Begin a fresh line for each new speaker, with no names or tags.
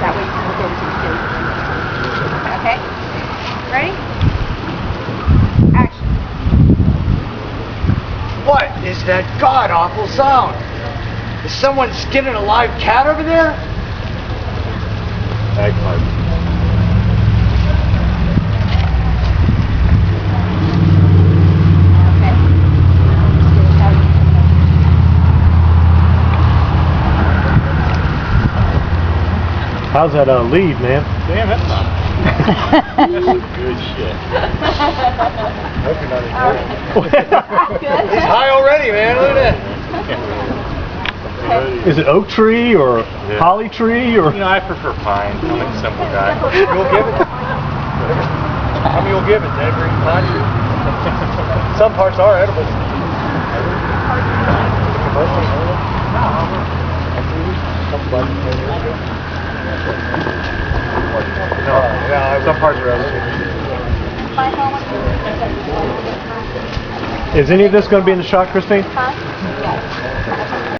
That way you can look over to the stage. Okay? Ready? Action.
What is that god-awful sound? Is someone skinning a live cat over there?
Bagpipe.
How's that lead, man?
Damn, that's not. That's some good shit. I hope you're not enjoying
He's high already, man. Look at that.
it.
Is it oak tree or holly tree or?
You know, I prefer pine. I'm a simple guy.
You'll give it? How many you'll give it, Dave? Green pine tree? Some parts are edible. No, some parts are edible.
Is any of this going to be in the shot, Christine?
Yes.